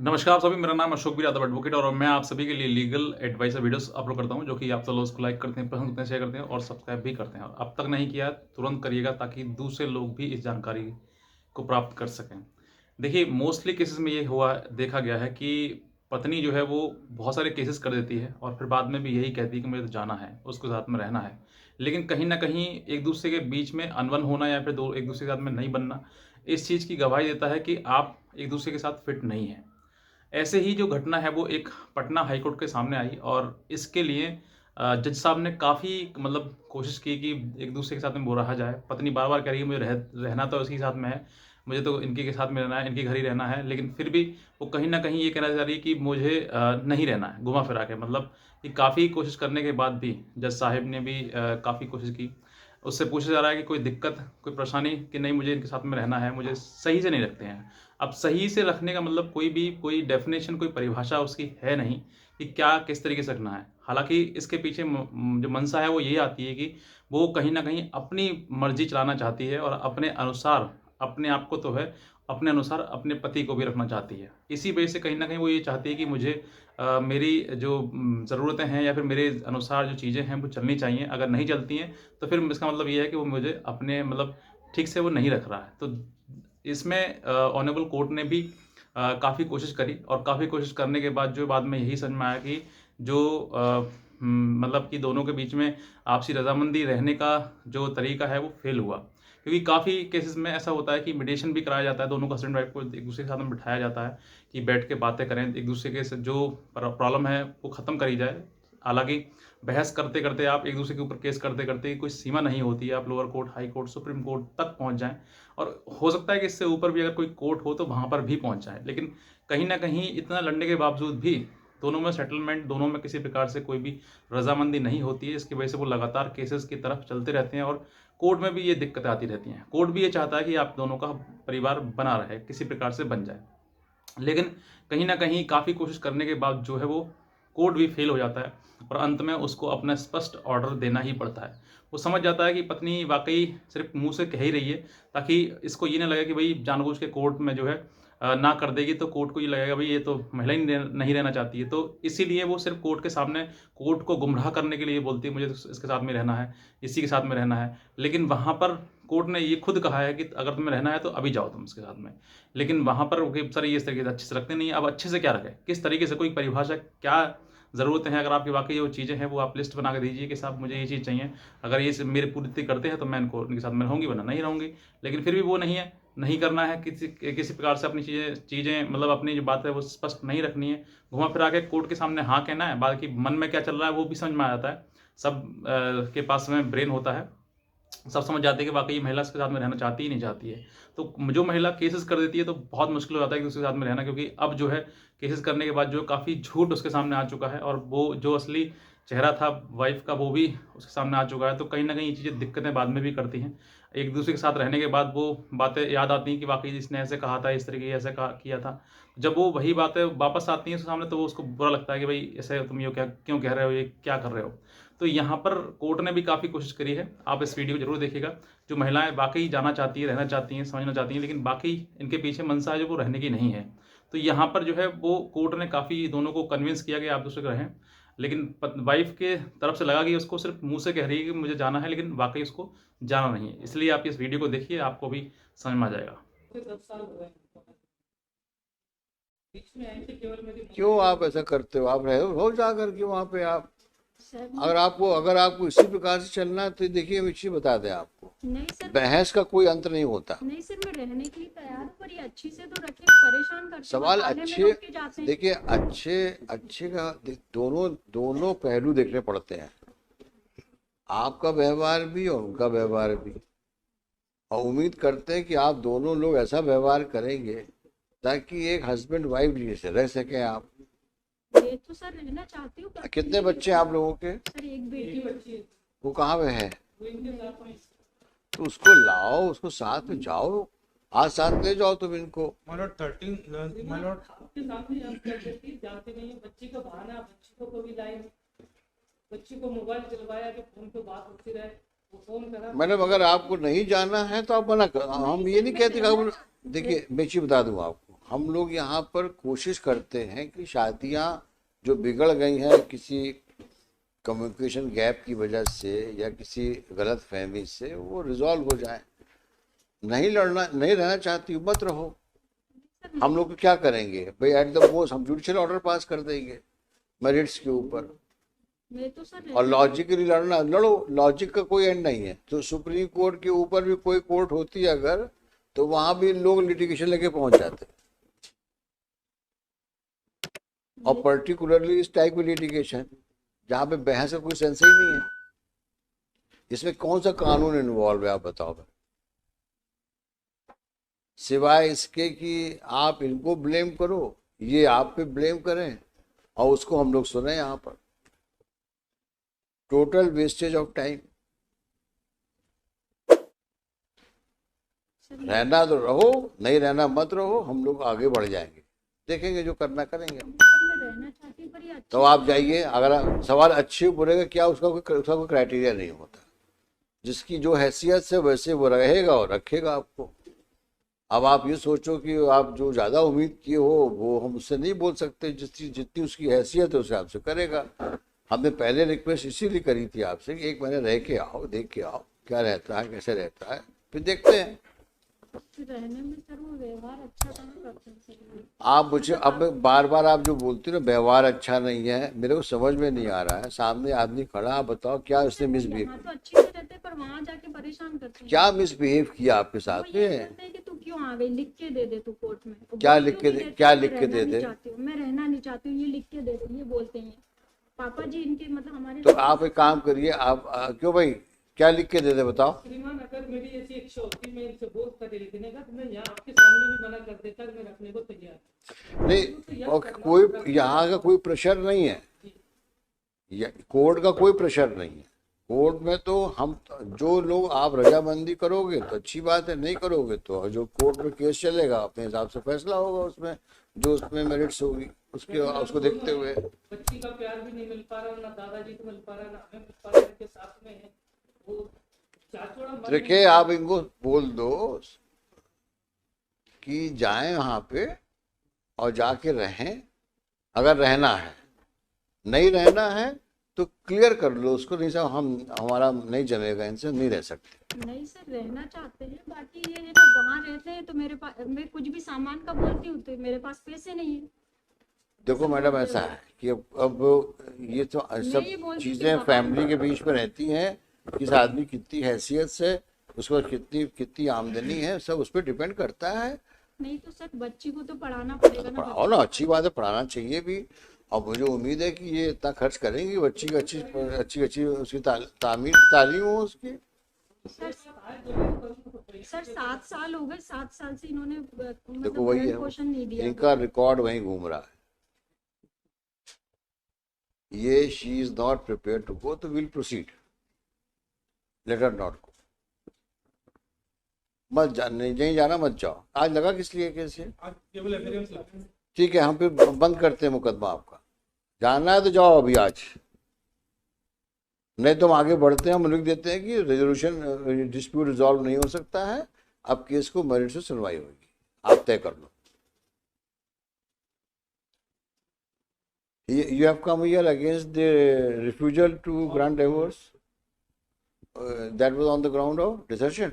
नमस्कार आप सभी, मेरा नाम अशोक यादव एडवोकेट और मैं आप सभी के लिए लीगल एडवाइस वीडियोस अपलोड करता हूं, जो कि आप सब लोग उसको लाइक करते हैं, पसंद करते हैं, शेयर करते हैं और सब्सक्राइब भी करते हैं। और अब तक नहीं किया तुरंत करिएगा ताकि दूसरे लोग भी इस जानकारी को प्राप्त कर सकें। देखिए, मोस्टली केसेस में ये हुआ देखा गया है कि पत्नी जो है वो बहुत सारे केसेस कर देती है और फिर बाद में भी यही कहती है कि मुझे तो जाना है, उसके साथ में रहना है। लेकिन कहीं ना कहीं एक दूसरे के बीच में अनबन होना या फिर दो एक दूसरे के साथ में नहीं बनना इस चीज़ की गवाही देता है कि आप एक दूसरे के साथ फिट नहीं है। ऐसे ही जो घटना है वो एक पटना हाई कोर्ट के सामने आई और इसके लिए जज साहब ने काफ़ी मतलब कोशिश की कि एक दूसरे के साथ में वो रहा जाए। पत्नी बार-बार कह रही है मुझे रहना तो उसी के साथ में है, मुझे तो इनके के साथ में रहना है, इनके घर ही रहना है। लेकिन फिर भी वो कहीं न कहीं ये कहना चाह रही है कि मुझे नहीं रहना है, घुमा-फिरा के मतलब कि काफ़ी कोशिश करने के बाद भी जज साहिब ने भी काफ़ी कोशिश की। उससे पूछा जा रहा है कि कोई दिक्कत, कोई परेशानी कि नहीं मुझे इनके साथ में रहना है, मुझे सही से नहीं रखते हैं। अब सही से रखने का मतलब कोई डेफ़िनेशन, कोई परिभाषा उसकी है नहीं कि क्या किस तरीके से रखना है। हालाँकि इसके पीछे जो मंशा है वो यही आती है कि वो कहीं न कहीं अपनी मर्ज़ी चलाना चाहती है और अपने अनुसार, अपने आप को तो है, अपने अनुसार अपने पति को भी रखना चाहती है। इसी वजह से कहीं न कहीं वो ये चाहती है कि मुझे मेरी जो ज़रूरतें हैं या फिर मेरे अनुसार जो चीज़ें हैं वो चलनी चाहिए। अगर नहीं चलती हैं तो फिर इसका मतलब ये है कि वो मुझे अपने मतलब ठीक से वो नहीं रख रहा है। तो इसमें ऑनरेबल कोर्ट ने भी काफ़ी कोशिश करी और काफ़ी कोशिश करने के बाद जो बाद में यही समझ में आया कि जो मतलब कि दोनों के बीच में आपसी रज़ामंदी रहने का जो तरीका है वो फ़ेल हुआ। क्योंकि काफ़ी केसेज़ में ऐसा होता है कि मीडिएशन भी कराया जाता है, दोनों को हस्बैंड वाइफ को एक-दूसरे के साथ में बिठाया जाता है कि बैठ के बातें करें, एक-दूसरे के स जो प्रॉब्लम है वो ख़त्म करी जाए। हालाँकि बहस करते-करते आप एक-दूसरे के ऊपर केस करते-करते कोई सीमा नहीं होती है, आप lower court, high court, supreme court तक पहुँच जाएँ और हो सकता है कि इससे ऊपर भी अगर कोई कोर्ट हो तो वहाँ पर भी पहुँच जाएँ। लेकिन कहीं न कहीं इतना लड़ने के बावजूद भी दोनों में सेटलमेंट, दोनों में किसी प्रकार से कोई भी रज़ामंदी नहीं होती है, इसकी वजह से वो लगातार केसेज़ की तरफ चलते रहते हैं और कोर्ट में भी ये दिक्कतें आती रहती हैं। कोर्ट भी ये चाहता है कि आप दोनों का परिवार बना रहे, किसी प्रकार से बन जाए। लेकिन कहीं न कहीं काफ़ी कोशिश करने के बाद जो है वो कोर्ट भी फ़ेल हो जाता है और अंत में उसको अपना स्पष्ट ऑर्डर देना ही पड़ता है। वो समझ जाता है कि पत्नी वाक़ई सिर्फ़ मुँह से कह ही रही है ताकि इसको ये ना लगे कि भई जानबूझ के कोर्ट में जो है ना कर देगी तो कोर्ट को ये लगेगा भई ये तो महिला ही नहीं रहना चाहती है। तो इसीलिए वो सिर्फ़ कोर्ट के सामने कोर्ट को गुमराह करने के लिए बोलती है मुझे तो इसके साथ में रहना है, इसी के साथ में रहना है। लेकिन वहाँ पर कोर्ट ने ये खुद कहा है कि अगर तुम्हें रहना है तो अभी जाओ तुम इसके साथ में। लेकिन वहाँ पर वो सर ये इस तरीके से अच्छे से रखते नहीं हैं। अब अच्छे से क्या रखें? किस तरीके से कोई परिभाषा क्या ज़रूरतें हैं? अगर आपकी वाक़ई वो चीज़ें हैं, वो आप लिस्ट बना के दीजिए कि साहब मुझे ये चीज़ चाहिए। अगर ये मेरी पूर्ति करते हैं तो मैं इनके साथ में रहूँगी वरना नहीं रहूँगी। लेकिन फिर भी वो नहीं है, नहीं करना है किसी किसी प्रकार से अपनी चीज़ें चीज़ें मतलब अपनी जो बात है वो स्पष्ट नहीं रखनी है। घुमा-फिरा के कोर्ट के सामने हाँ कहना है, बाकी मन में क्या चल रहा है वो भी समझ में आ जाता है। सब के पास में ब्रेन होता है। सब समझ जाते हैं कि वाक़ई ये महिला इसके साथ में रहना चाहती ही नहीं चाहती है। तो जो महिला केसेस कर देती है तो बहुत मुश्किल हो जाता है कि उसके साथ में रहना, क्योंकि अब जो है केसेस करने के बाद जो काफ़ी झूठ उसके सामने आ चुका है और वो जो असली चेहरा था वाइफ़ का वो भी उसके सामने आ चुका है। तो कहीं न कहीं ये चीज़ें दिक्कतें बाद में भी करती हैं। एक-दूसरे के साथ रहने के बाद वो बातें याद आती हैं कि वाक़ई इसने ऐसे कहा था, इस तरीके ऐसे कहा किया था। जब वो वही बातें वापस आती हैं उसके सामने तो वो उसको बुरा लगता है कि भई ऐसे तुम ये क्या क्यों कह रहे हो, ये क्या कर रहे हो? तो यहाँ पर कोर्ट ने भी काफ़ी कोशिश करी है। आप इस वीडियो को ज़रूर देखिएगा। जो महिलाएँ वाक़ई जाना चाहती हैं, रहना चाहती हैं, समझना चाहती हैं, लेकिन बाकी इनके पीछे मंशा है जो वो रहने की नहीं है। तो यहाँ पर जो है वो कोर्ट ने काफ़ी दोनों को कन्विंस किया कि आप दूसरे को रहें। लेकिन वाइफ़ के तरफ से लगा कि उसको सिर्फ़ मुँह से कह रही है कि मुझे जाना है, लेकिन वाक़ई उसको जाना नहीं है। इसलिए आप इस वीडियो को देखिए, आपको भी समझ में आ जाएगा। क्यों आप ऐसा करते हो? आप रहे हो जा करके वहाँ पे आप। सर अगर आपको इसी प्रकार से चलना है तो देखिए हम इसी बता दें आपको, नहीं सर, बहस का कोई अंत नहीं होता। नहीं सर, मैं रहने के लिए तैयार हूँ, पर ये अच्छी से तो रखे, परेशान करते हैं, सवाल थाने में अच्छे, रोक के जाते हैं। देखिए अच्छे अच्छे का दोनों दोनों पहलू देखने पड़ते हैं, आपका व्यवहार भी और उनका व्यवहार भी। और उम्मीद करते हैं कि आप दोनों लोग ऐसा व्यवहार करेंगे ताकि एक हस्बैंड वाइफ जैसे रह सकें आप। ये तो सर रहना चाहती हूँ, कितने बच्चे हैं आप लोगों के? सर एक बेटी। वो कहाँ पे है? तो उसको लाओ, उसको साथ में जाओ, आज साथ ले जाओ तुम इनको। माइनॉट 13 माइनॉट आपके साथ में आप करती जानते नहीं है, बच्ची का बहाना, बच्ची को कभी लाइन, बच्ची को मोबाइल दिलवाया कि फोन पे बात होती रहे, वो फोन करा। मैडम अगर आपको नहीं जाना है तो आप मना कर, हम ये नहीं कहते कि देखिए मैं चीज बता दूं आपको, हम लोग यहाँ पर कोशिश करते हैं कि शादियाँ जो बिगड़ गई हैं किसी कम्युनिकेशन गैप की वजह से या किसी गलत फहमी से, वो रिजॉल्व हो जाए। नहीं रहना चाहती हो, मत रहो। हम लोग क्या करेंगे भाई, एट द मोस्ट हम जुडिशियल ऑर्डर पास कर देंगे मेरिट्स के ऊपर। मैं तो सर और लॉजिकली लड़ो, लॉजिक का कोई एंड नहीं है। तो सुप्रीम कोर्ट के ऊपर भी कोई कोर्ट होती है अगर, तो वहां भी लोग लिटिगेशन लेके पहुंच जाते हैं। और पर्टिकुलरली इस टाइप की लिटिगेशन जहाँ पे बहस का कोई सेंस ही नहीं है, इसमें कौन सा कानून इन्वॉल्व है आप बताओ भाई, सिवाय इसके कि आप इनको ब्लेम करो, ये आप पे ब्लेम करें और उसको हम लोग सुने। यहाँ पर टोटल वेस्टेज ऑफ टाइम। रहना तो रहो, नहीं रहना मत रहो, हम लोग आगे बढ़ जाएंगे, देखेंगे जो करना करेंगे। मैं रहना चाहती हूँ पर ये तो आप जाइए। अगर सवाल अच्छे बुरे का क्या, उसका कोई क्राइटेरिया नहीं होता। जिसकी जो हैसियत से वैसे वो रहेगा और रखेगा आपको। अब आप ये सोचो कि आप जो ज़्यादा उम्मीद किए हो वो हम उससे नहीं बोल सकते, जितनी उसकी हैसियत है उसे आपसे करेगा। हमने पहले रिक्वेस्ट इसीलिए करी थी आपसे कि 1 महीने रह के आओ, देख के आओ क्या रहता है, कैसे रहता है, फिर देखते हैं। रहने में सर वो व्यवहार अच्छा कहाँ करते हैं सर। आप मुझे अब बार बार आप जो बोलते हो ना व्यवहार अच्छा नहीं है, मेरे को समझ में नहीं आ रहा है। सामने आदमी खड़ा, आप बताओ क्या उसने मिसबिहेव, यहाँ तो अच्छे से रहते हैं पर वहाँ जाके परेशान करते हैं। क्या मिसबिहेव किया आपके साथ वो ये में? कहते हैं कि तू क्यों आ गई, लिख के दे दे तू कोर्ट में। वो क्या बोलती लिख के हूँ कि दे, रहते क्या हैं, लिख मैं के रहना दे नहीं दे? चाहती हूँ, मैं रहना नहीं चाहती हूँ, ये लिख के दे दे, ये बोलते हैं पापा जी इनके, मतलब हमारे। तो आप एक काम करिए, आप क्यों भाई, क्या लिख के दे दे बताओ? श्रीमान, अगर मेरी ऐसी इच्छा होती मैं इनसे बोलता लिखने का, तो मैं यहाँ आपके सामने भी मना कर देता कि मैं रखने को तैयार। नहीं, और कोई यहाँ का कोई प्रेशर नहीं है, कोर्ट का कोई प्रेशर नहीं है। कोर्ट में तो हम जो लोग, आप रजामंदी करोगे तो अच्छी बात है, नहीं करोगे तो जो कोर्ट में केस चलेगा अपने हिसाब से फैसला होगा, उसमें जो उसमें मेरिट्स होगी उसको देखते हुए। बच्ची का प्यार भी नहीं मिल पा रहा, ना दादाजी को मिल पा रहा, ना हमें मिल पा रहा, इनके साथ में है वो चाचोड़ा। देखिए आप इनको बोल दो कि जाएं वहां पे और जाके रहें, अगर रहना है। नहीं रहना है तो क्लियर कर लो उसको, नहीं साहब हमारा नहीं जमेगा, इनसे नहीं रह सकते। नहीं सर रहना चाहते हैं, बाकी ये है ना वहाँ रहते हैं तो मेरे पास, मैं कुछ भी सामान का बोलती हूँ तो मेरे पास पैसे नहीं है। देखो मैडम, ऐसा है कि अब ये तो सब ये बोलती थी चीजें पापा। फैमिली के बीच में रहती हैं। किस आदमी कितनी हैसियत से, उसको कितनी आमदनी है, सब उस पर डिपेंड करता है। नहीं तो सर बच्ची को तो पढ़ाना पड़ेगा ना। पढ़ाओ ना, अच्छी बात है, पढ़ाना चाहिए भी। और मुझे उम्मीद है कि ये इतना खर्च करेंगी बच्ची की अच्छी उसकी तालीम हो उसकी। सर 7 साल हो गए, 7 साल से इन्होंने देखो वही है, पोषण नहीं दिया। इनका रिकॉर्ड वहीं घूम रहा है। ये she is not prepare to go, तो will proceed, let her not go. मत नहीं जाना, मत जाओ। आज लगा किस लिए केस है? आज केवल एफिडेविट्स लगे हैं। ठीक है, हम फिर बंद करते हैं मुकदमा आपका। जाना है तो जाओ अभी आज, नहीं तो हम आगे बढ़ते हैं। हम लिख देते हैं कि रेजोल्यूशन डिस्प्यूट रिजॉल्व नहीं हो सकता है, अब केस को मेरिट से सुनवाई होगी, आप तय कर लो। You have come here against the refusal to grant divorce. That was on the ground of desertion.